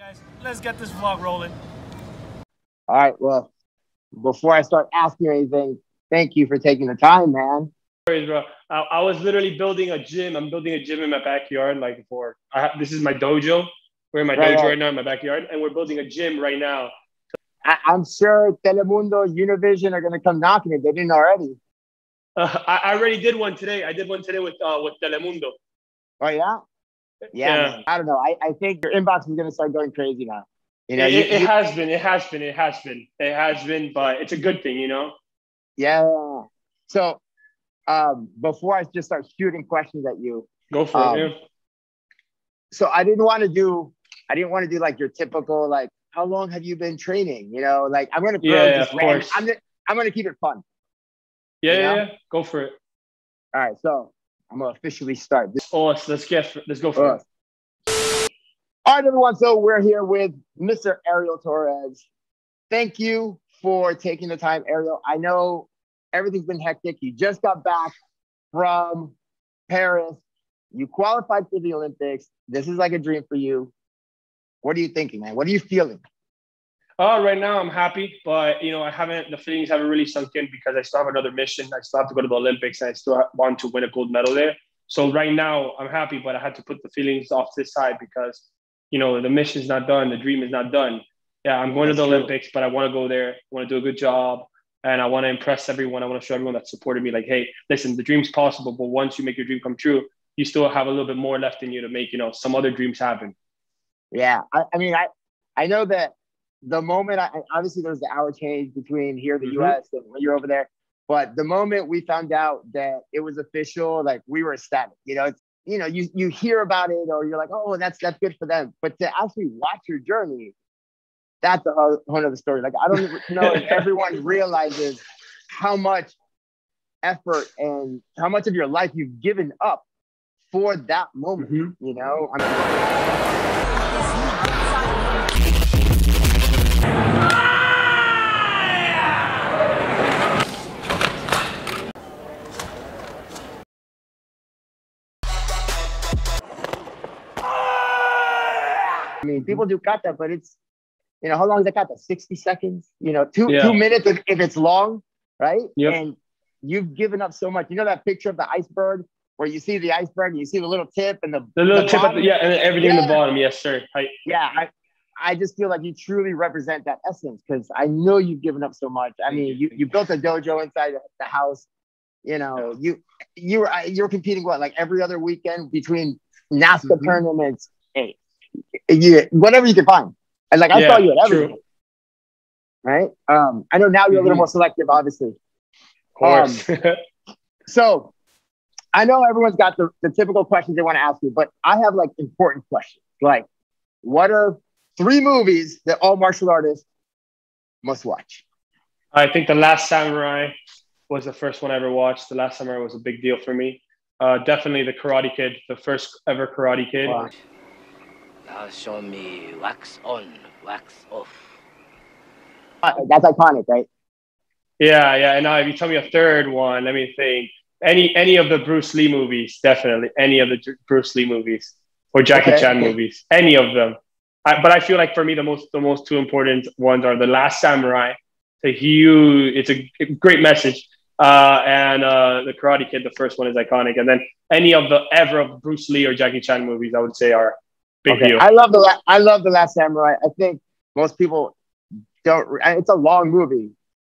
Guys, let's get this vlog rolling. All right, well, before I start asking you anything, thank you for taking the time, man. Bro. I was literally building a gym. I'm building a gym in my backyard. This is my dojo. We're in my dojo right now in my backyard, and we're building a gym right now. I'm sure Telemundo, Univision are going to come knocking it. They didn't already. I already did one today. I did one today with Telemundo. Oh, yeah? Yeah. Man. I don't know. I think your inbox is going to start going crazy now. You know, it has been, but it's a good thing, you know? Yeah. So before I just start shooting questions at you. Go for it, yeah. So I didn't want to do like your typical, like, how long have you been training? You know, like I'm going to I'm going to keep it fun. Yeah. Go for it. All right. So I'm going to officially start. Let's go for it. All right, everyone. So we're here with Mr. Ariel Torres. Thank you for taking the time, Ariel. I know everything's been hectic. You just got back from Paris. You qualified for the Olympics. This is like a dream for you. What are you thinking, man? What are you feeling? Right now I'm happy, but you know, the feelings haven't really sunk in because I still have another mission. I still have to go to the Olympics and I still want to win a gold medal there. So right now I'm happy, but I had to put the feelings off this side because, you know, the mission's not done. The dream is not done. Yeah, I'm going to the Olympics, but I want to go there. I want to do a good job and I want to impress everyone. I want to show everyone that supported me, like, hey, listen, the dream's possible, but once you make your dream come true, you still have a little bit more left in you to make, you know, some other dreams happen. Yeah. I know that the moment, obviously there's the hour change between here in the U.S. and when you're over there, but the moment we found out that it was official, like we were ecstatic. You know, it's, you know, you hear about it or you're like, oh, that's good for them. But to actually watch your journey, that's a whole other story. Like, I don't know if everyone realizes how much effort and how much of your life you've given up for that moment, you know? I mean, people do kata, but it's, you know, how long is the kata? 60 seconds? You know, two minutes if it's long, right? Yep. And you've given up so much. You know that picture of the iceberg where you see the iceberg and you see the little tip and the little tip at and everything in the bottom. Yes, sir. I just feel like you truly represent that essence because I know you've given up so much. I mean, you built a dojo inside the house. You know, you're competing like every other weekend between NASCAR tournaments. Hey, whatever you can find. And like I saw you at everything. Right? I know now you're a little more selective, obviously. Of course. So I know everyone's got the typical questions they want to ask you, but I have like important questions. Like, what are 3 movies that all martial artists must watch? I think The Last Samurai was the first one I ever watched. The Last Samurai was a big deal for me. Definitely The Karate Kid, the first ever Karate Kid. Wow. Now show me wax on, wax off. That's iconic, right? Yeah. And now if you tell me a third one, let me think. Any of the Bruce Lee movies, definitely. Any of the Bruce Lee movies or Jackie Chan movies, any of them. But I feel like for me, the most 2 important ones are The Last Samurai. It's a great message. And The Karate Kid, the first one, is iconic. And then any of the Bruce Lee or Jackie Chan movies, I would say are big deal. I love The Last Samurai. I think most people don't. It's a long movie,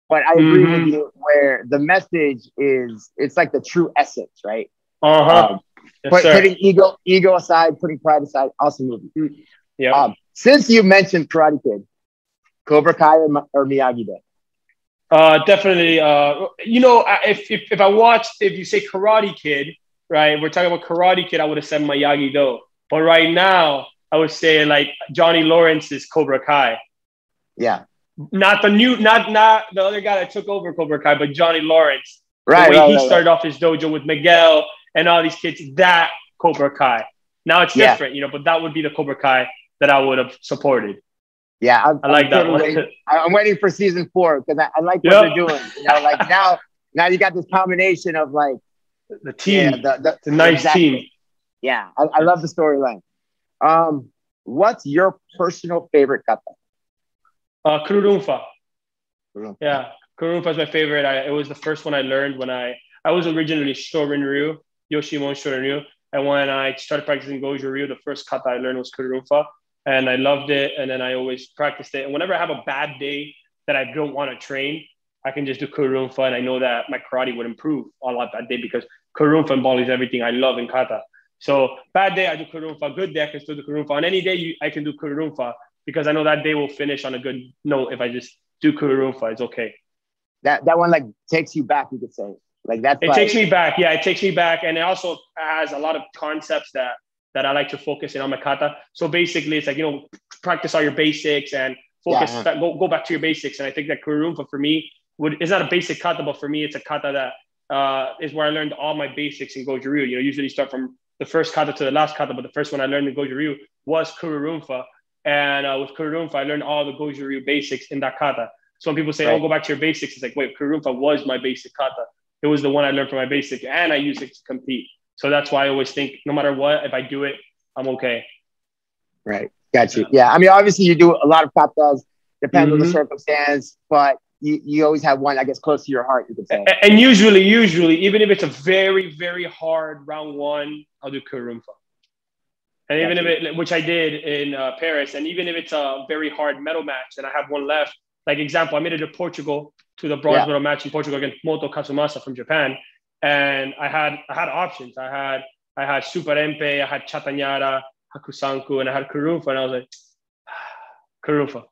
but I agree with you where the message is. It's like the true essence, right? Yes, putting ego aside, putting pride aside. Awesome movie. Yeah. Since you mentioned Karate Kid, Cobra Kai or Miyagi-Do? Definitely. You know, if you say Karate Kid, right? We're talking about Karate Kid. I would have said Miyagi-Do. But right now, I would say like Johnny Lawrence's Cobra Kai. Yeah. Not the other guy that took over Cobra Kai, but Johnny Lawrence. Right. The way he started off his dojo with Miguel and all these kids, that Cobra Kai. Now it's different, you know, but that would be the Cobra Kai that I would have supported. Yeah, I like that one. I'm waiting for season 4 because I like what they're doing. You know, like now you got this combination of like the team. The nice team. Yeah, I love the storyline. What's your personal favorite kata? Kururunfa. Yeah, Kururunfa is my favorite. It was the first one I learned when I was originally Shorin-ryu, Yoshimon Shorin-ryu. And when I started practicing Goju-ryu, the first kata I learned was Kururunfa. And I loved it. And then I always practiced it. And whenever I have a bad day that I don't want to train, I can just do Kururunfa. And I know that my karate would improve a lot that day because Kururunfa embodies everything I love in kata. So bad day, I do Kururunfa. Good day, I can still do Kururunfa. On any day, I can do Kururunfa because I know that day will finish on a good note. If I just do Kururunfa, it's okay. That one like takes you back, you could say. Like that's it takes me back. Yeah, it takes me back. And it also has a lot of concepts that I like to focus in on my kata. So basically, it's like, practice all your basics and focus, go back to your basics. And I think that Kururunfa for me is not a basic kata, but for me, it's a kata that is where I learned all my basics in Goju-ryu. Usually start from the first kata to the last kata, but the first one I learned in Goju-ryu was Kururunfa. And with Kururunfa, I learned all the Goju-ryu basics in that kata. So when people say, go back to your basics, it's like, wait, Kururunfa was my basic kata. It was the one I learned from my basic, and I use it to compete. So that's why I always think, no matter what, if I do it, I'm okay. Right. Got you. Yeah. I mean, obviously you do a lot of katas, depends on the circumstance, but you always have one, I guess, close to your heart, you could say. And usually, even if it's a very, very hard round one, I'll do Kururunfa. And even if which I did in Paris, and even if it's a very hard medal match and I have one left, like example, I made it to Portugal to the bronze medal match in Portugal against Moto Kazumasa from Japan. And I had options. I had Super Empe, I had Chatanyara, Hakusanku, and I had Kururunfa. And I was like, Kururunfa.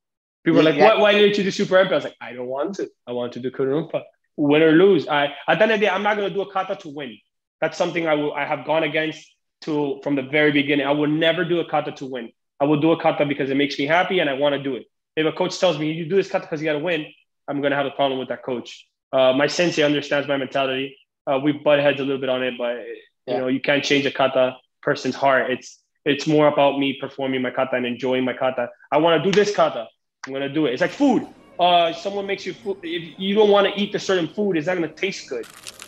People were like, why didn't you do Super Empe? I was like, I don't want to. I want to do Kururunfa. Win or lose. At the end of the day, I'm not going to do a kata to win. That's something I have gone against from the very beginning. I will never do a kata to win. I will do a kata because it makes me happy and I want to do it. If a coach tells me you do this kata because you got to win, I'm going to have a problem with that coach. My sensei understands my mentality. We butt heads a little bit on it, but you can't change a kata person's heart. It's more about me performing my kata and enjoying my kata. I want to do this kata. I'm going to do it. It's like food. Someone makes you food. If you don't want to eat a certain food, it's not going to taste good.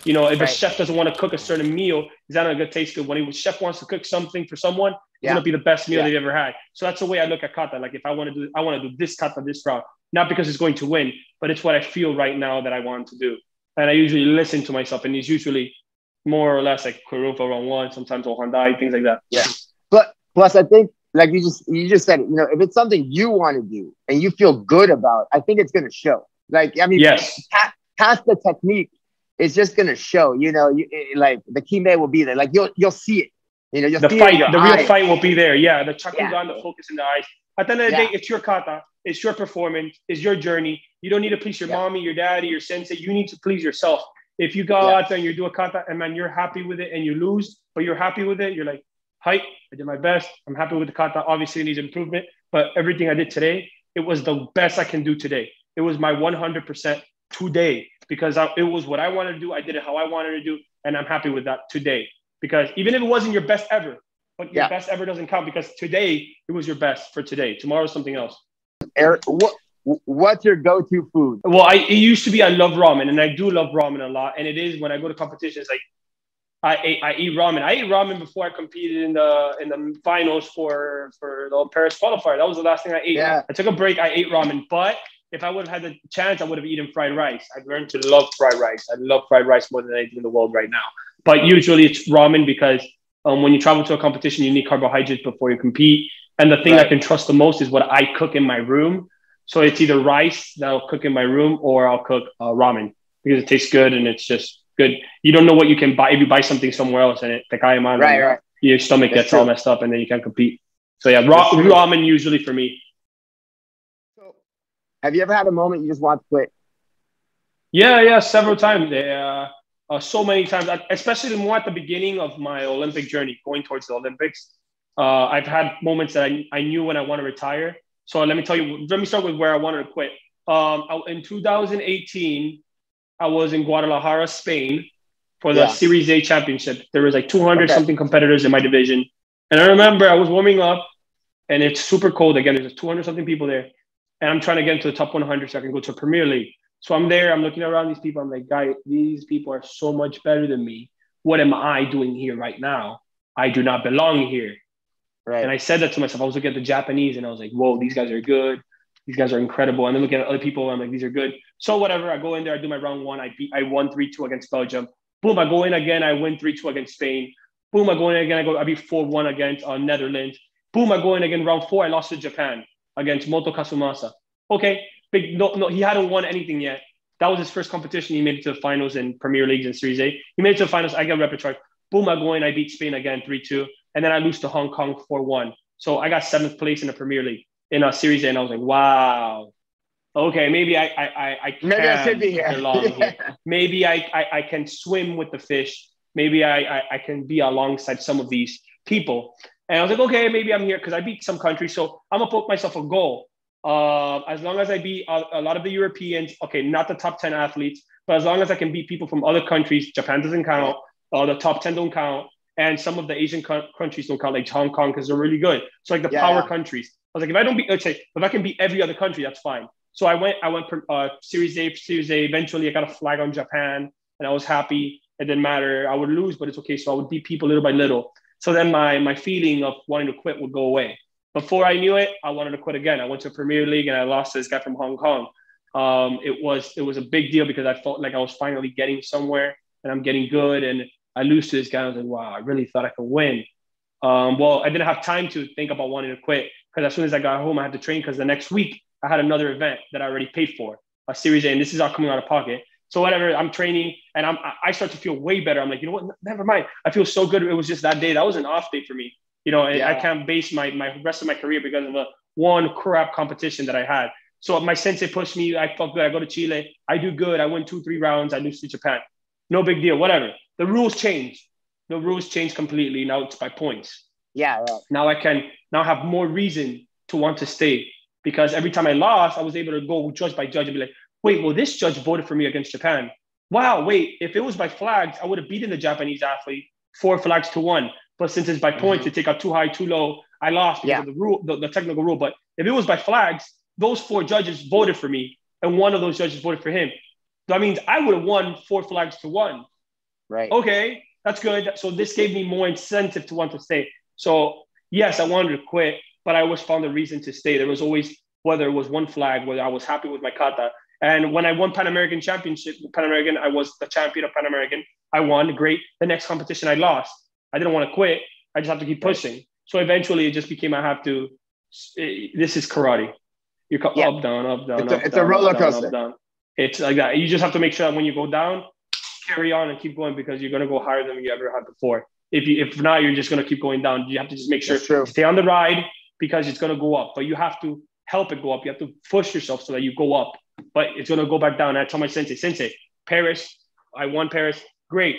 If a chef doesn't want to cook a certain meal, it's not going to taste good. When a chef wants to cook something for someone, it's going to be the best meal they've ever had. So that's the way I look at kata. Like if I want to do this kata this route, not because it's going to win, but it's what I feel right now that I want to do. And I usually listen to myself, and it's usually more or less like Kururunfa round one, sometimes Ohandai, things like that. Yeah. But plus, I think like you just said, if it's something you want to do and you feel good about, I think it's going to show. Like I mean, past the technique, it's just going to show. Like the kime will be there. Like you'll see it. You'll see the real fight will be there. Yeah, the chakugan, the focus in the eyes. At the end of the day, it's your kata, it's your performance, it's your journey. You don't need to please your mommy, your daddy, your sensei. You need to please yourself. If you go out there and you do a kata and man, you're happy with it and you lose, but you're happy with it, you're like, hi, I did my best. I'm happy with the kata. Obviously, it needs improvement, but everything I did today, it was the best I can do today. It was my 100% today because it was what I wanted to do. I did it how I wanted to do, and I'm happy with that today. Because even if it wasn't your best ever, but your best ever doesn't count because today it was your best for today. Tomorrow's something else. Eric, what's your go-to food? Well, it used to be I love ramen, and I do love ramen a lot. And it is when I go to competitions, like I eat ramen. I ate ramen before I competed in the finals for the Paris qualifier. That was the last thing I ate. Yeah. I took a break. I ate ramen, but if I would have had the chance, I would have eaten fried rice. I've learned to love fried rice. I love fried rice more than anything in the world right now. But usually it's ramen because when you travel to a competition, you need carbohydrates before you compete. And the thing I can trust the most is what I cook in my room. So it's either rice that I'll cook in my room or I'll cook ramen because it tastes good and it's just good. You don't know what you can buy if you buy something somewhere else and your stomach gets all messed up and then you can't compete. So yeah, ramen usually for me. So have you ever had a moment you just want to quit? Yeah, several times. So many times, especially more at the beginning of my Olympic journey, going towards the Olympics. I've had moments that I knew when I want to retire. So let me start with where I wanted to quit. In 2018, I was in Guadalajara, Spain for the Series A championship. There was like 200 something competitors in my division. And I remember I was warming up and it's super cold. Again, there's 200 something people there. And I'm trying to get into the top 100 so I can go to Premier League. So I'm there, I'm looking around these people. I'm like, guys, these people are so much better than me. What am I doing here right now? I do not belong here. Right. And I said that to myself. I was looking at the Japanese and I was like, whoa, these guys are good. These guys are incredible. And then looking at other people, I'm like, these are good. So whatever, I go in there, I do my round one. I won 3-2 against Belgium. Boom, I go in again. I win 3-2 against Spain. Boom, I go in again. I beat 4-1 against Netherlands. Boom, I go in again. Round 4, I lost to Japan against Moto Kasumasa. Okay, no, he hadn't won anything yet. That was his first competition. He made it to the finals in Premier Leagues and Series A. He made it to the finals. I get repertoire. Boom, I go in. I beat Spain again 3-2. And then I lose to Hong Kong 4-1. So I got 7th place in the Premier League in a Series A. And I was like, wow. Okay, maybe I can maybe I should be here. here. Maybe I can swim with the fish. Maybe I can be alongside some of these people. And I was like, okay, maybe I'm here because I beat some countries. So I'm going to put myself a goal. As long as I beat a lot of the Europeans, okay, not the top 10 athletes, but as long as I can beat people from other countries, Japan doesn't count, the top 10 don't count, and some of the Asian countries don't count, like Hong Kong, because they're really good. So like the power countries. I was like, if I don't beat, let's say, if I can beat every other country, that's fine. So I went Series A. Eventually, I got a flag on Japan, and I was happy. It didn't matter. I would lose, but it's okay. So I would beat people little by little. So then my feeling of wanting to quit would go away. Before I knew it, I wanted to quit again. I went to Premier League and I lost to this guy from Hong Kong. It was a big deal because I felt like I was finally getting somewhere and I'm getting good. And I lose to this guy. I was like, wow, I really thought I could win. Well, I didn't have time to think about wanting to quit because as soon as I got home, I had to train because the next week I had another event that I already paid for, a Series A, and this is all coming out of pocket. So whatever, I'm training and I start to feel way better. I'm like, you know what? Never mind. I feel so good. It was just that day. That was an off day for me. You know, and I can't base my rest of my career because of a one crap competition that I had. So my sensei pushed me. I felt good. I go to Chile. I do good. I win 2-3 rounds. I lose to Japan. No big deal. Whatever. The rules change. The rules change completely. Now it's by points. Yeah. Right. Now I can have more reason to want to stay because every time I lost, I was able to go judge by judge and be like, wait, well, this judge voted for me against Japan. Wow, wait, if it was by flags, I would have beaten the Japanese athlete 4 flags to 1. But since it's by points, they take out too high, too low. I lost because of the rule, the technical rule. But if it was by flags, those 4 judges voted for me, and one of those judges voted for him. That means I would have won 4 flags to 1. Right. Okay, that's good. So this gave me more incentive to want to stay. So yes, I wanted to quit, but I always found a reason to stay. There was always, whether it was 1 flag, whether I was happy with my kata. And when I won Pan American Championship, I was the champion of Pan American. I won, great. The next competition I lost. I didn't want to quit. I just have to keep pushing. So eventually it just became, this is karate. You go up, down, up, down, it's a roller coaster. Up, down. It's like that. You just have to make sure that when you go down, carry on and keep going because you're going to go higher than you ever had before. If not, you're just going to keep going down. You have to just make sure stay on the ride because it's going to go up. But you have to help it go up. You have to push yourself so that you go up. But it's going to go back down. And I tell my sensei, Paris, I won Paris. Great.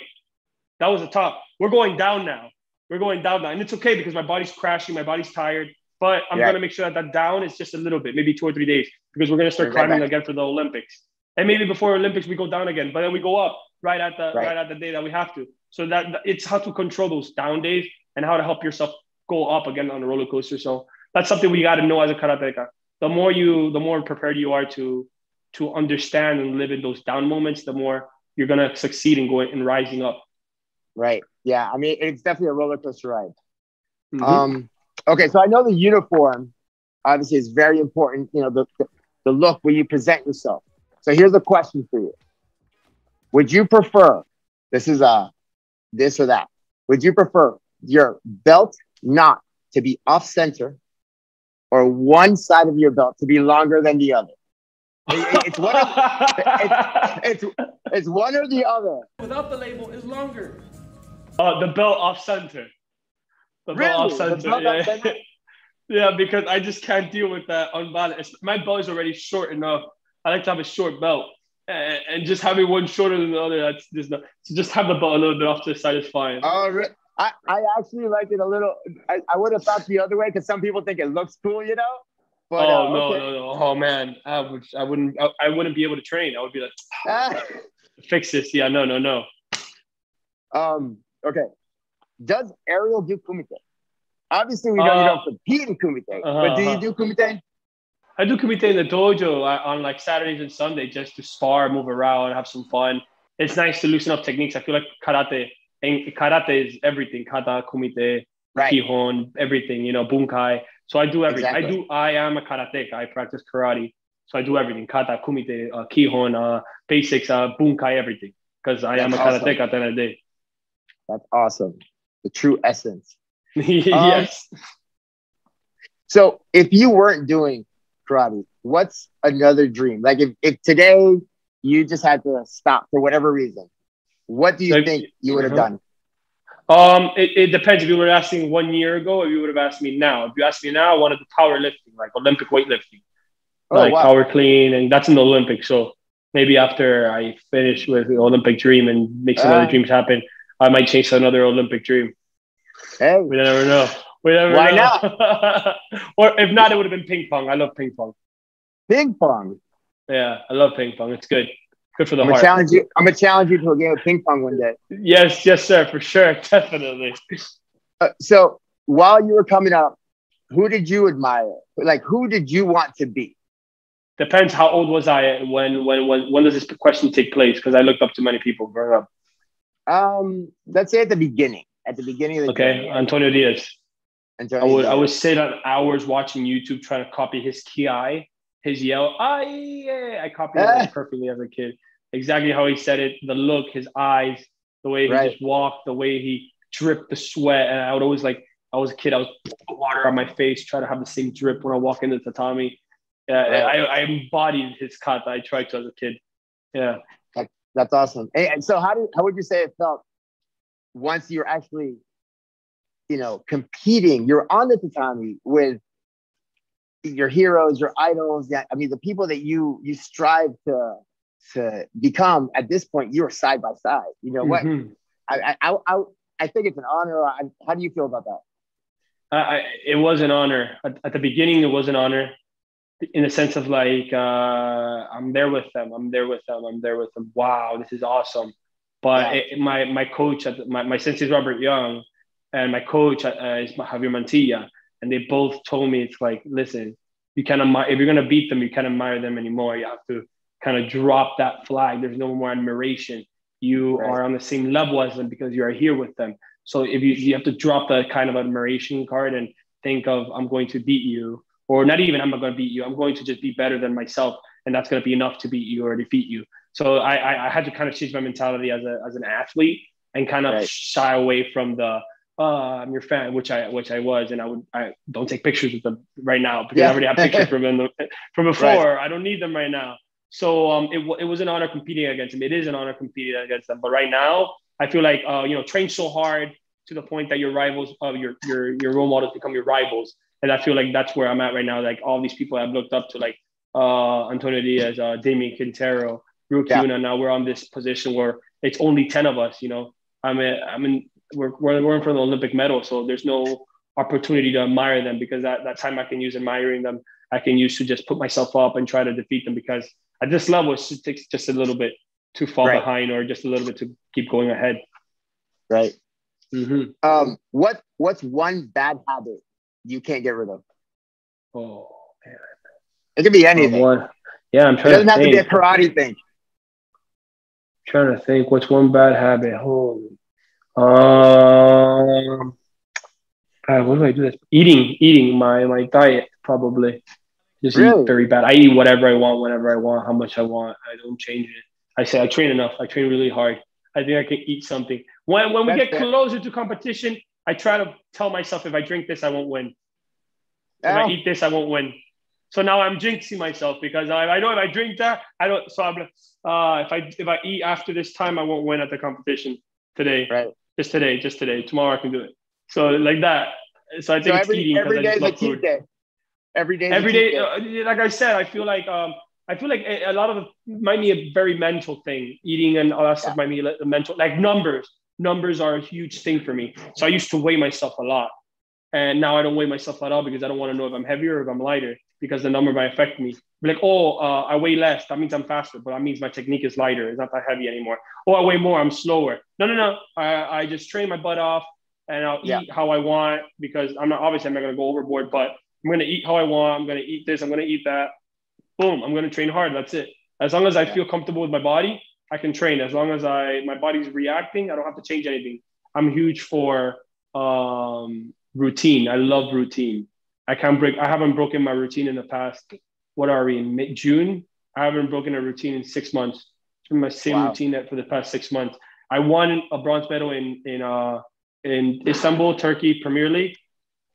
That was the top. We're going down now. And it's okay because my body's crashing. My body's tired. But I'm going to make sure that down is just a little bit, maybe 2 or 3 days, because we're going to start climbing again for the Olympics. And maybe before Olympics, we go down again. But then we go up right at the day that we have to. So that it's how to control those down days and how to help yourself go up again on the roller coaster. So that's something we got to know as a karateka. The more prepared you are to understand and live in those down moments, the more you're going to succeed in going and rising up. Right. Yeah. I mean, it's definitely a roller coaster ride. Mm-hmm. Okay. So I know the uniform obviously is very important. You know, the look when you present yourself. So here's a question for you. Would you prefer, this is this or that. Would you prefer your belt knot to be off center or one side of your belt to be longer than the other? It's one or the other. Without the label is longer. The belt off center. The belt off center. Yeah, because I just can't deal with that unbalance. My belt is already short enough. I like to have a short belt. And just having one shorter than the other, that's just not. So just have the belt a little bit off to the side is fine. Oh, I actually like it a little. I would have thought the other way because some people think it looks cool, you know. But, no. Oh man, I wouldn't be able to train. I would be like, fix this. Yeah, no. Okay. Does Ariel do Kumite? Obviously, we know you don't compete in Kumite, but do you do Kumite? I do Kumite in the dojo on like Saturdays and Sundays just to spar, move around, have some fun. It's nice to loosen up techniques. I feel like karate is everything. Kata, Kumite, right. Kihon, everything, you know, bunkai. So I do everything. Exactly. I am a karateka. I practice karate. So I do everything. Kata, kumite, Kihon, basics, bunkai, everything. Because I am a karateka at the end of the day. That's awesome. The true essence. Yes. So if you weren't doing karate, what's another dream? Like if today you just had to stop for whatever reason, what do you think you would have done? It depends. If you were asking 1 year ago, or you would have asked me now. If you asked me now, I wanted to do powerlifting, like Olympic weightlifting, power clean, and that's in the Olympics. So maybe after I finish with the Olympic dream and make some other dreams happen, I might change to another Olympic dream. Hey, we never know. Why not? Or if not, it would have been ping pong. I love ping pong. Ping pong. Yeah, I love ping pong. It's good. Good for the heart. I'm gonna challenge you to a game of ping pong one day. Yes, sir, for sure, definitely. So while you were coming up, who did you admire? Like, who did you want to be? Depends. How old was I when does this question take place? Because I looked up to many people growing up. Let's say at the beginning. At the beginning of the game. Antonio Diaz. I would sit on hours watching YouTube trying to copy his ki, his yell. I copied it perfectly as a kid. Exactly how he said it, the look, his eyes, the way he just walked, the way he dripped the sweat. And I would always I was a kid, I was put water on my face, try to have the same drip when I walk into tatami. I embodied his kata. I tried to as a kid. Yeah. That's awesome. And so how would you say it felt once you're actually, competing? You're on the tatami with your heroes, your idols. I mean, the people that you strive to become. At this point, you're side by side. You know what? I think it's an honor. How do you feel about that? It was an honor. At the beginning, it was an honor in the sense of I'm there with them. I'm there with them. Wow, this is awesome. But my coach, my sensei is Robert Young, and my coach is Javier Mantilla. And they both told me, it's like, listen, you can't if you're going to beat them, you can't admire them anymore. You have to kind of drop that flag. There's no more admiration. You are on the same level as them because you are here with them. So if you have to drop that kind of admiration card and think of, I'm going to beat you, or not even I'm not going to beat you. I'm going to just be better than myself. And that's going to be enough to beat you or defeat you. So I had to kind of change my mentality as an athlete and kind of shy away from the, I'm your fan, which I was. And I don't take pictures with them right now because I already have pictures from before. I don't need them right now. So it was an honor competing against them. It is an honor competing against them. But right now, I feel like, train so hard to the point that your rivals, your role models become your rivals. And I feel like that's where I'm at right now. Like all these people I've looked up to, like Antonio Diaz, Damien Quintero, Rookie Una. Now we're on this position where it's only 10 of us, we're in for the Olympic medal. So there's no opportunity to admire them because that time I can use admiring them. I can use to just put myself up and try to defeat them because at this level, it takes just a little bit to fall behind or just a little bit to keep going ahead. Right. Mm-hmm. What's one bad habit you can't get rid of? Oh, man. It could be anything. I'm trying to think. It doesn't have to be a karate thing. Trying to think what's one bad habit. Holy. What do I do this? Eating my diet, probably. Just eat very bad. I eat whatever I want, whenever I want, how much I want. I don't change it. I say I train enough. I train really hard. I think I can eat something. When we get closer to competition, I try to tell myself if I drink this, I won't win. If I eat this, I won't win. So now I'm jinxing myself because I know if I drink that, I don't. So I'm if I eat after this time, I won't win at the competition today. Right. Just today. Tomorrow I can do it. So like that. So I think it's eating because I just love food. Every day, like I said, I feel like a lot of it might be a very mental thing. Eating and all that stuff might be the mental, like numbers. Numbers are a huge thing for me. So I used to weigh myself a lot. And now I don't weigh myself at all because I don't want to know if I'm heavier or if I'm lighter because the number might affect me. Like, I weigh less. That means I'm faster, but that means my technique is lighter. It's not that heavy anymore. I weigh more. I'm slower. No. I just train my butt off and I'll eat how I want because I'm not going to go overboard, but I'm going to eat how I want. I'm going to eat this. I'm going to eat that. Boom. I'm going to train hard. That's it. As long as I feel comfortable with my body, I can train. As long as my body's reacting, I don't have to change anything. I'm huge for routine. I love routine. I haven't broken my routine in the past. What are we in June? I haven't broken a routine in 6 months. It's been my same routine for the past 6 months. I won a bronze medal in Istanbul, Turkey Premier League.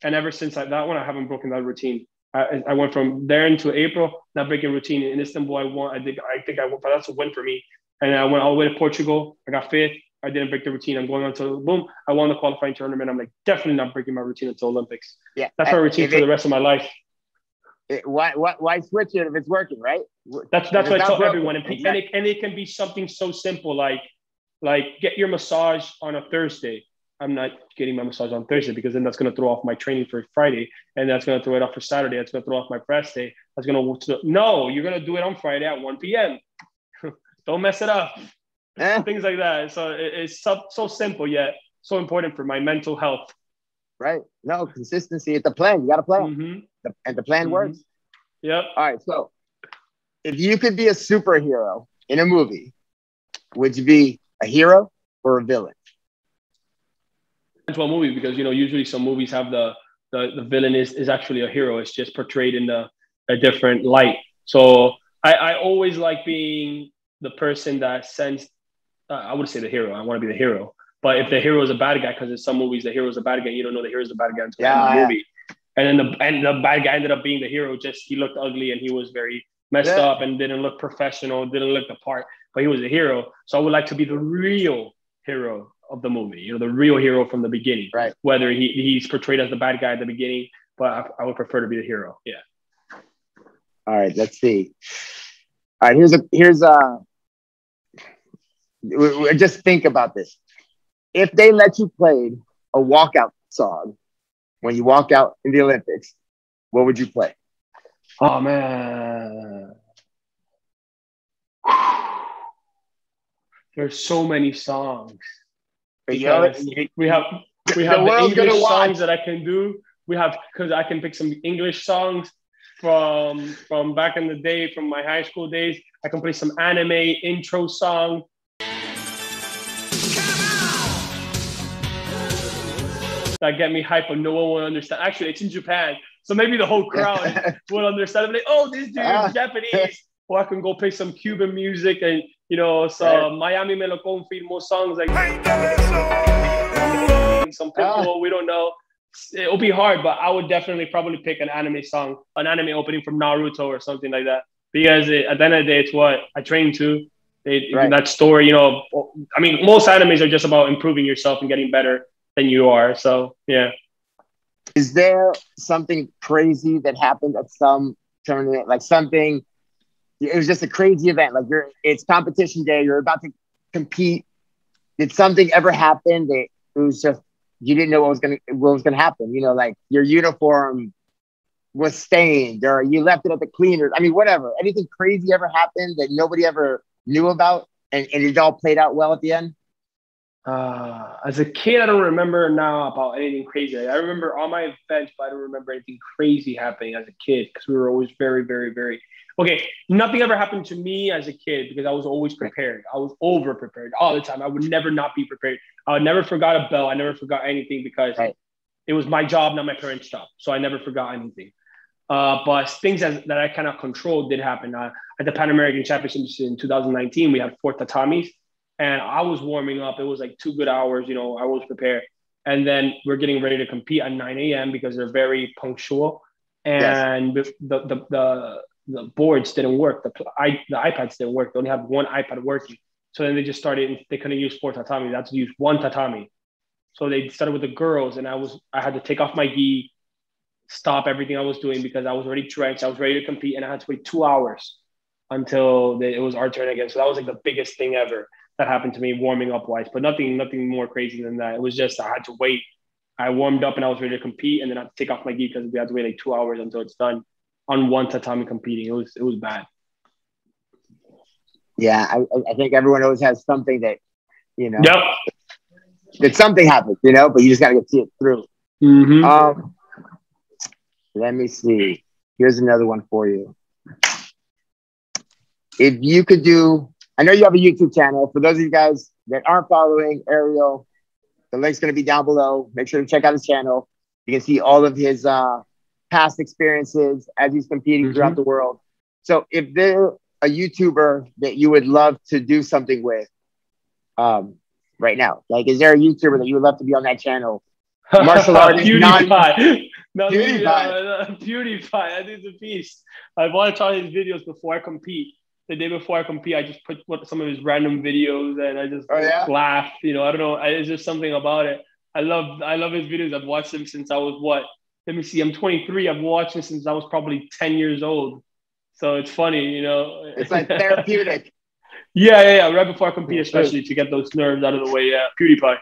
And ever since that one, I haven't broken that routine. I went from there into April, not breaking routine. In Istanbul, I won. I think I won, but that's a win for me. And I went all the way to Portugal. I got fifth. I didn't break the routine. I'm going on to boom. I won the qualifying tournament. I'm like, definitely not breaking my routine until Olympics. Yeah, that's my routine for the rest of my life. Why switch it if it's working, right? That's what I tell everyone. And it can be something so simple like get your massage on a Thursday. I'm not getting my massage on Thursday because then that's going to throw off my training for Friday, and that's going to throw it off for Saturday. That's going to throw off my press day. You're going to do it on Friday at 1 p.m. Don't mess it up. Things like that. So it's so simple yet so important for my mental health. Right. No, consistency. It's a plan. You got a plan. And the plan works. Yep. All right. So if you could be a superhero in a movie, would you be a hero or a villain? Depends what movie, because usually some movies have the villain is actually a hero. It's just portrayed in a different light. So I always like being the person that sends. I would say the hero. I want to be the hero. But if the hero is a bad guy, because in some movies the hero is a bad guy, you don't know the hero is a bad guy until the movie. And then the bad guy ended up being the hero. Just he looked ugly and he was very messed up and didn't look professional, didn't look the part. But he was a hero. So I would like to be the real hero of the movie. The real hero from the beginning. Right. Whether he's portrayed as the bad guy at the beginning, but I would prefer to be the hero. Yeah. All right. Let's see. All right. Just think about this. If they let you play a walkout song when you walk out in the Olympics, what would you play? Oh man, there's so many songs. We have the English songs that I can do. Because I can pick some English songs from back in the day, from my high school days. I can play some anime intro song. That get me hype, but no one will understand. Actually, it's in Japan, so maybe the whole crowd will understand. I'm like, oh, this dude is Japanese. Or I can go play some Cuban music and some Miami Me Lo Confirmo songs like some people we don't know. It'll be hard, but I would definitely probably pick an anime song, an anime opening from Naruto or something like that. Because at the end of the day, it's what I train to. That story, I mean, most animes are just about improving yourself and getting better than you are. So, yeah. Is there something crazy that happened at some tournament? Like something, it was just a crazy event. Like it's competition day. You're about to compete. Did something ever happen that it was just, you didn't know what was going to happen? Like your uniform was stained or you left it at the cleaners. I mean, whatever. Anything crazy ever happened that nobody ever knew about and it all played out well at the end? As a kid, I don't remember now about anything crazy. I remember all my events, but I don't remember anything crazy happening as a kid because we were always very, very, very... Okay, nothing ever happened to me as a kid because I was always prepared. I was over prepared all the time. I would never not be prepared. I never forgot a bell. I never forgot anything because it was my job, not my parents' job. So I never forgot anything. But things that I kind of controlled did happen. At the Pan American Championships in 2019, we had 4 tatamis. And I was warming up. It was like 2 good hours. I was prepared. And then we're getting ready to compete at 9 a.m. because they're very punctual. And the boards didn't work. The iPads didn't work. They only had one iPad working. So then they just started. They couldn't use 4 tatami. They had to use 1 tatami. So they started with the girls. And I had to take off my gi, stop everything I was doing because I was already drenched. I was ready to compete. And I had to wait 2 hours until it was our turn again. So that was like the biggest thing ever that happened to me warming up wise, but nothing more crazy than that. It was just, I had to wait. I warmed up and I was ready to compete. And then I had to take off my gi because we had to wait like 2 hours until it's done on 1 tatami competing. It was bad. Yeah. I think everyone always has something that, that something happens, but you just got to see it through. Mm-hmm. Let me see. Here's another one for you. If you could I know you have a YouTube channel. For those of you guys that aren't following Ariel, the link's going to be down below. Make sure to check out his channel. You can see all of his past experiences as he's competing throughout the world. So if there's a YouTuber that you would love to do something with right now, like, is there a YouTuber that you would love to be on that channel? Martial artist, PewDiePie. PewDiePie. PewDiePie. That is a beast. I watch all his videos before I compete. The day before I compete, I just put some of his random videos and I just laugh. You know, I don't know. It's just something about it. I love his videos. I've watched him since I was what? Let me see. I'm 23. I've watched him since I was probably 10 years old. So it's funny, you know. It's like therapeutic. Yeah. Right before I compete, especially to get those nerves out of the way. Yeah, PewDiePie.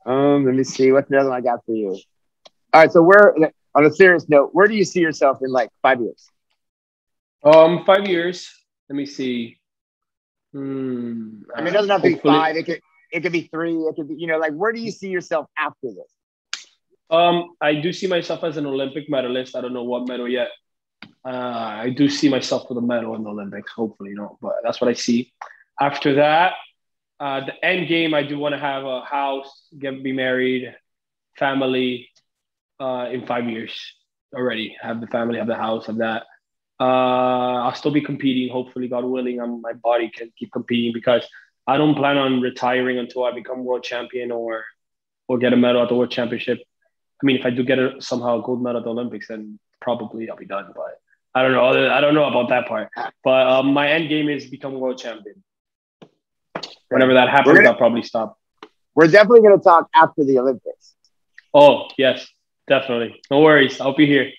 Let me see. What's another one I got for you? All right. So on a serious note, where do you see yourself in like 5 years? 5 years. Let me see. I mean, it doesn't have to be 5. It could be 3. It could be, you know, like, where do you see yourself after this? I do see myself as an Olympic medalist. I don't know what medal yet. I do see myself with a medal in the Olympics, hopefully, you know, but that's what I see. After that, the end game, I do want to have a house, be married, family in 5 years already. Have the family, have the house, have that. I'll still be competing. Hopefully, God willing, my body can keep competing because I don't plan on retiring until I become world champion or get a medal at the world championship. I mean, if I do get somehow a gold medal at the Olympics, then probably I'll be done. But I don't know. I don't know about that part. But my end game is become world champion. Whenever that happens, I'll probably stop. We're definitely going to talk after the Olympics. Oh, yes, definitely. No worries. I'll be here.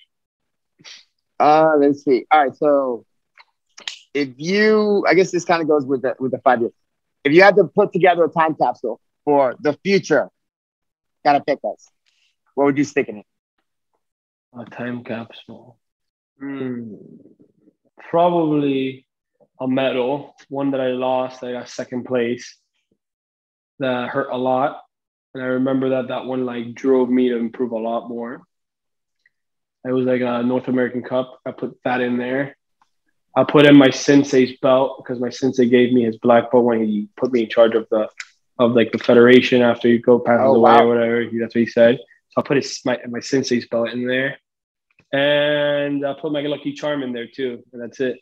Let's see. All right. So I guess this kind of goes with the 5 years. If you had to put together a time capsule for the future, gotta pick us. What would you stick in it? A time capsule. Probably a medal, one that I lost. I got second place. That hurt a lot. And I remember that one like drove me to improve a lot more. It was like a North American Cup. I put that in there. I put in my sensei's belt because my sensei gave me his black belt when he put me in charge of the federation after you go passes away or whatever. That's what he said. So I put my sensei's belt in there. And I put my lucky charm in there too. And that's it.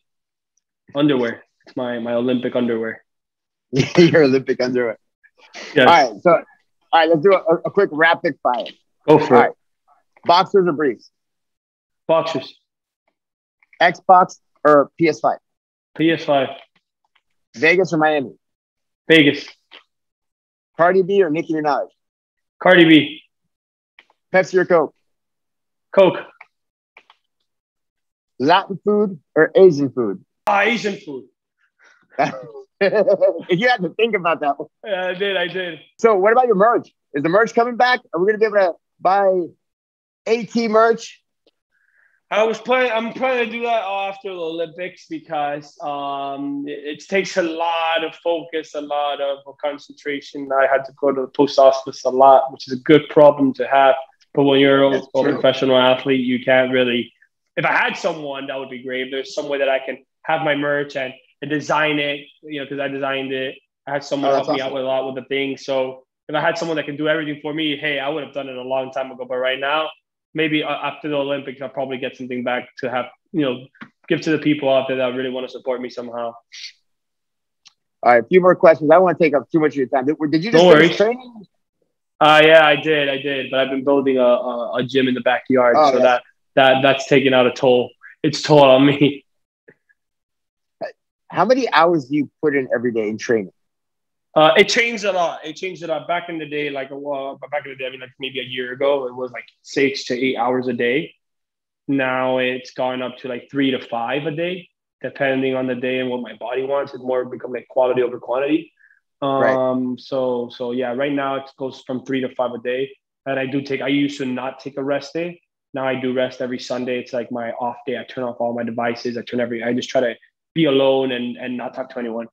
Underwear. It's my Olympic underwear. Your Olympic underwear. Yes. All right, let's do a quick rapid fire. Go for it. Boxers or briefs? Boxers. Xbox or PS5? PS5. Vegas or Miami? Vegas. Cardi B or Nicki Minaj? Cardi B. Pepsi or Coke? Coke. Latin food or Asian food? Asian food. You had to think about that one. Yeah, I did. So what about your merch? Is the merch coming back? Are we going to be able to buy AT merch? I'm planning to do that after the Olympics because it takes a lot of focus, a lot of concentration. I had to go to the post office a lot, which is a good problem to have. But when you're a professional athlete, you can't really. If I had someone, that would be great. If there's some way that I can have my merch and design it, you know, because I designed it. I had someone help me out with a lot with the things. So if I had someone that can do everything for me, hey, I would have done it a long time ago. But right now, maybe after the Olympics, I'll probably get something back to have, you know, give to the people out there that really want to support me somehow. All right, a few more questions. I don't want to take up too much of your time. Did you just finish training? Yeah, I did. But I've been building a gym in the backyard, that's taking out a toll. It's toll on me. How many hours do you put in every day in training? It changed a lot. Back in the day, I mean, like maybe a year ago, it was like 6 to 8 hours a day. Now it's gone up to like 3 to 5 a day, depending on the day and what my body wants. It's more become like quality over quantity. Right. So yeah, right now it goes from 3 to 5 a day. And I used to not take a rest day. Now I do rest every Sunday. It's like my off day. I turn off all my devices. I just try to be alone and not talk to anyone.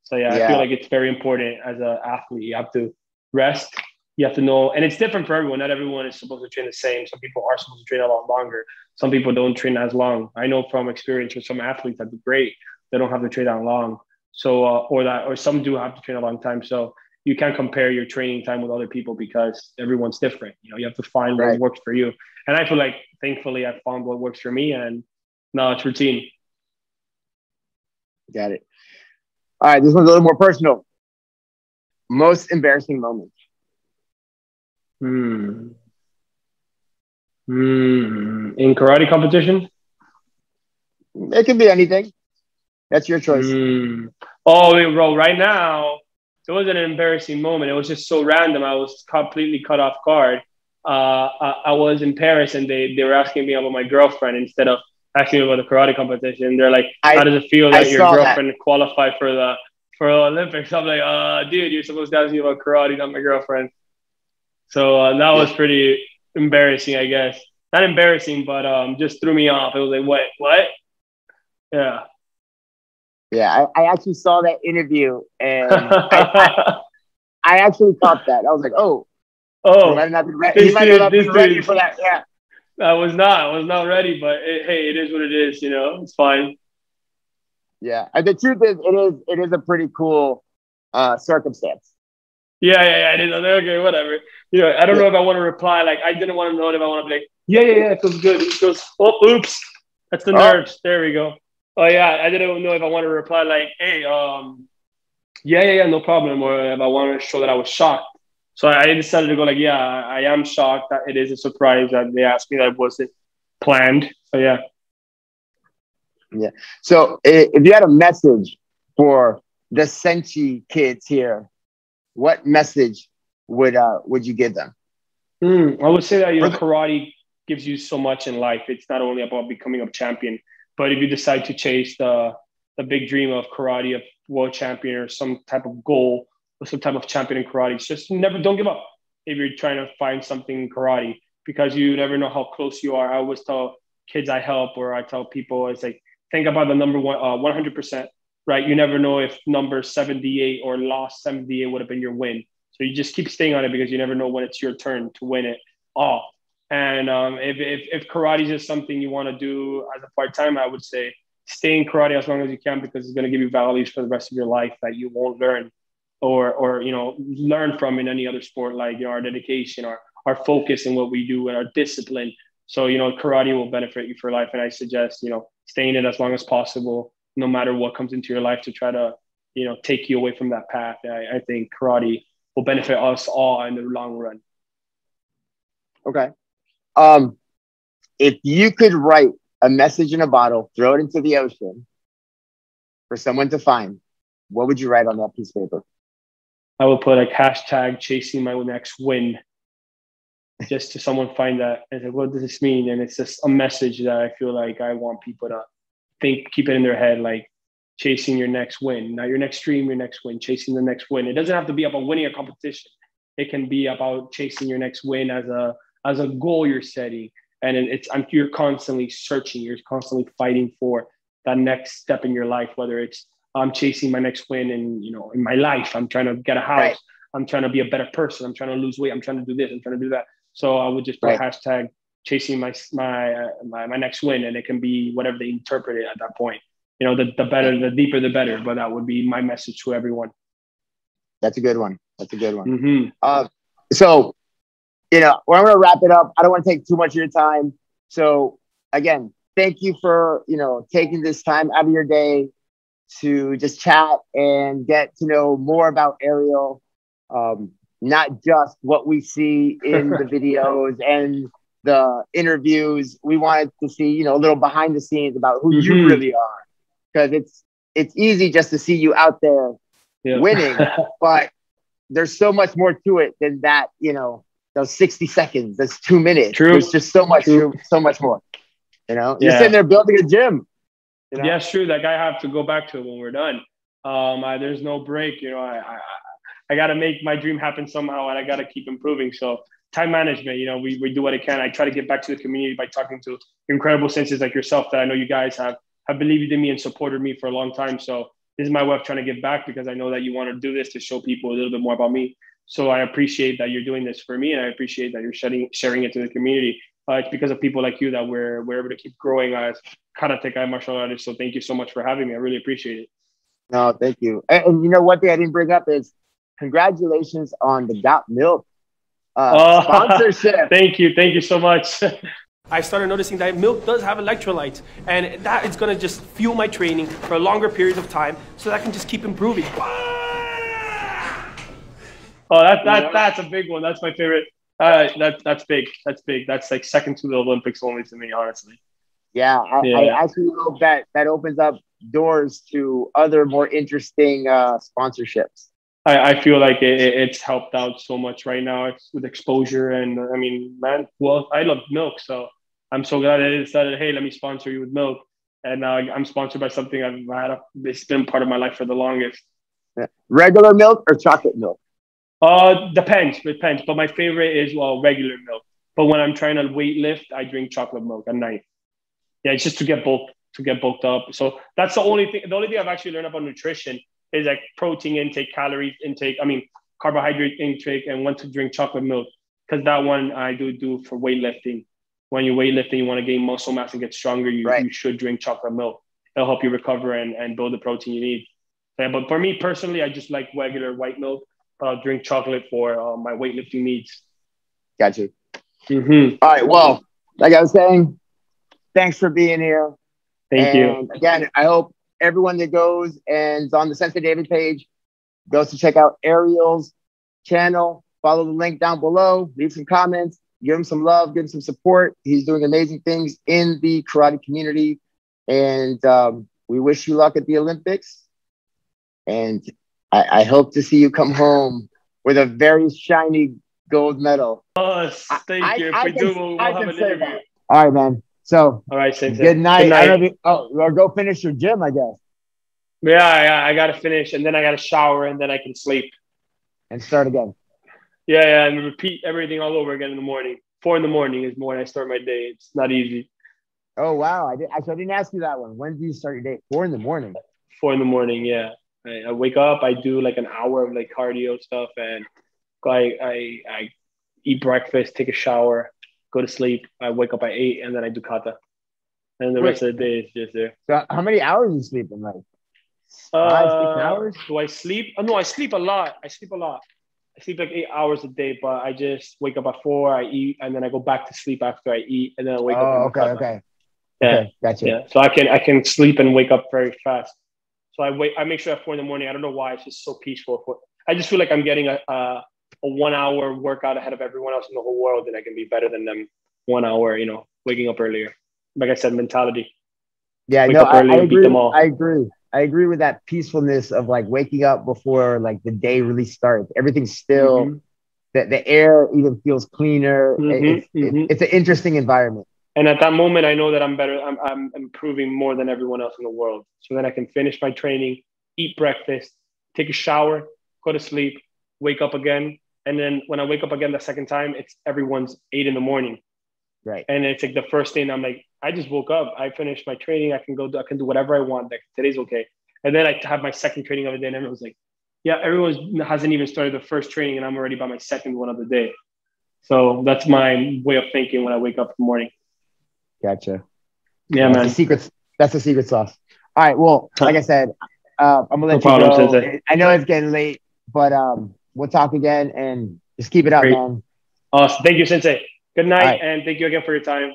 So yeah, I feel like it's very important as an athlete. You have to rest. You have to know, and it's different for everyone. Not everyone is supposed to train the same. Some people are supposed to train a lot longer. Some people don't train as long. I know from experience with some athletes that do great, they don't have to train that long. So, or some do have to train a long time. So you can't compare your training time with other people because everyone's different. You know, you have to find what Right. works for you. And I feel like, thankfully, I found what works for me, and now it's routine. Got it. All right, this one's a little more personal. Most embarrassing moment. In karate competition? It could be anything. That's your choice. Oh, bro, right now, it was an embarrassing moment. It was just so random. I was completely cut off guard. I was in Paris, and they were asking me about my girlfriend instead of asking me about the karate competition. They're like, how does it feel that your girlfriend qualified for the Olympics? I'm like, dude, you're supposed to ask me about karate, not my girlfriend. So that was pretty embarrassing, I guess. Not embarrassing, but just threw me off. It was like, what? Yeah. Yeah, I actually saw that interview, and I actually caught that. I was like, he might not be ready for that. Yeah. I was not ready, but hey, it is what it is. You know, it's fine. Yeah, and the truth is, it is a pretty cool circumstance. Yeah. I didn't know. Okay, whatever. You know, I don't know if I want to reply. Like, I didn't want to know if I want to be like, yeah, it feels good. It feels. Oh, oops, that's the nerves. There we go. Oh yeah, I didn't know if I want to reply like, hey, yeah, no problem, or if I want to show that I was shocked. So I decided to go like, yeah, I am shocked that it is a surprise that they asked me that it wasn't planned. So yeah. Yeah. So if you had a message for the Sensei kids here, what message would you give them? I would say that, you know, karate gives you so much in life. It's not only about becoming a champion, but if you decide to chase the big dream of karate, of world champion, or some type of goal, or some type of champion in karate, just don't give up if you're trying to find something in karate, because you never know how close you are. I always tell kids I help, or I tell people, it's like, think about the number 100%, right? You never know if number 78 or lost 78 would have been your win. So you just keep staying on it, because you never know when it's your turn to win it all. And if karate is just something you want to do as a part-time, I would say stay in karate as long as you can, because it's going to give you values for the rest of your life that you won't learn or you know, learn from in any other sport, like, you know, our dedication, our focus in what we do, and our discipline. So, you know, karate will benefit you for life. And I suggest, you know, stay in it as long as possible, no matter what comes into your life to try to, you know, take you away from that path. I think karate will benefit us all in the long run. Okay. If you could write a message in a bottle, throw it into the ocean for someone to find, what would you write on that piece of paper? I would put like hashtag chasing my next win, just to someone find that and say, what does this mean? And it's just a message that I feel like I want people to keep it in their head, like chasing your next win, not your next dream, your next win, chasing the next win. It doesn't have to be about winning a competition. It can be about chasing your next win as a goal you're setting. And you're constantly searching, you're constantly fighting for that next step in your life, whether it's I'm chasing my next win in my life. I'm trying to get a house. Right. I'm trying to be a better person. I'm trying to lose weight. I'm trying to do this. I'm trying to do that. So I would just put hashtag chasing my next win, and it can be whatever they interpret it at that point. You know, the better, the deeper, the better. But that would be my message to everyone. That's a good one. Mm-hmm. So, you know, we're going to wrap it up. I don't want to take too much of your time. So again, thank you for, you know, taking this time out of your day to just chat and get to know more about Ariel. Not just what we see in the videos and the interviews. We wanted to see, you know, a little behind the scenes about who you really are, because it's easy just to see you out there winning, but there's so much more to it than that. You know, those 60 seconds, that's 2 minutes. True. There's just so much more. You know, you're sitting there building a gym. You know? Yeah, it's true. That I have to go back to it when we're done. There's no break. You know, I got to make my dream happen somehow, and I got to keep improving. So time management, you know, we do what I can. I try to get back to the community by talking to incredible senseis like yourself that I know you guys have believed in me and supported me for a long time. So this is my way of trying to give back, because I know that you want to do this to show people a little bit more about me. So I appreciate that you're doing this for me, and I appreciate that you're sharing it to the community. It's because of people like you that we're able to keep growing as karateka martial artists. So thank you so much for having me. I really appreciate it. No, thank you. And you know, one thing I didn't bring up is congratulations on the Got Milk sponsorship. Thank you so much. I started noticing that milk does have electrolytes, and that is going to just fuel my training for a longer period of time so that I can just keep improving. Oh, that's a big one. That's my favorite. That's big. That's big. That's like second to the Olympics only to me, honestly. Yeah, I actually hope that opens up doors to other more interesting sponsorships. I feel like it's helped out so much right now with exposure. And I mean, man, well, I love milk. So I'm so glad I decided, hey, let me sponsor you with milk. And now I'm sponsored by something I've had. It's been part of my life for the longest. Regular milk or chocolate milk? Depends. But my favorite is, regular milk. But when I'm trying to weight lift, I drink chocolate milk at night. Yeah, it's just to get bulked up. So that's the only thing. The only thing I've actually learned about nutrition is like protein intake, calories intake. I mean, carbohydrate intake, and when to drink chocolate milk. Because that one I do for weightlifting. When you're weightlifting, you want to gain muscle mass and get stronger. You should drink chocolate milk. It'll help you recover and build the protein you need. Yeah, but for me personally, I just like regular white milk. But I'll drink chocolate for my weightlifting needs. Gotcha. Mm-hmm. All right. Well, like I was saying, thanks for being here. Thank you. Again, I hope everyone that goes and is on the SenseiDavid page goes to check out Ariel's channel. Follow the link down below. Leave some comments. Give him some love. Give him some support. He's doing amazing things in the karate community. And we wish you luck at the Olympics. And I hope to see you come home with a very shiny gold medal. Oh, thank you. If we do, we'll have an interview. All right, man. So, all right, Sensei. Good night. Or go finish your gym, I guess. Yeah, I got to finish, and then I got to shower, and then I can sleep. And start again. Yeah, and repeat everything all over again in the morning. 4 in the morning is when I start my day. It's not easy. Oh, wow. I didn't ask you that one. When do you start your day? 4 in the morning? 4 in the morning, yeah. I wake up, I do like an hour of like cardio stuff, and I eat breakfast, take a shower, go to sleep. I wake up at 8, and then I do kata. And the rest of the day is just there. So how many hours are you sleeping? Like 5, 6 hours? Do I sleep? No, I sleep a lot. I sleep like 8 hours a day, but I just wake up at 4, I eat, and then I go back to sleep after I eat, and then I wake up. Okay. Yeah, okay, gotcha. Yeah, so I can sleep and wake up very fast. So I make sure at 4 in the morning. I don't know why, it's just so peaceful. I just feel like I'm getting a 1 hour workout ahead of everyone else in the whole world, and I can be better than them 1 hour, waking up earlier. Like I said, mentality. Yeah, I agree. Beat them all. I agree with that peacefulness of like waking up before like the day really starts. Everything's still, the air even feels cleaner. It's an interesting environment. And at that moment, I know that I'm better. I'm improving more than everyone else in the world. So then I can finish my training, eat breakfast, take a shower, go to sleep, wake up again. And then when I wake up again the second time, it's everyone's 8 in the morning. Right. And it's like the first thing I'm like, I just woke up. I finished my training. I can do whatever I want. Like, today's okay. And then I have my second training of the day, and everyone's like, yeah, everyone hasn't even started the first training, and I'm already by my second one of the day. So that's my way of thinking when I wake up in the morning. Gotcha. Yeah, man. That's the secret sauce. All right. Well, like I said, I'm gonna let you go. Sensei. I know it's getting late, but we'll talk again, and just keep it up, man. Awesome. Thank you, Sensei. Good night, and thank you again for your time.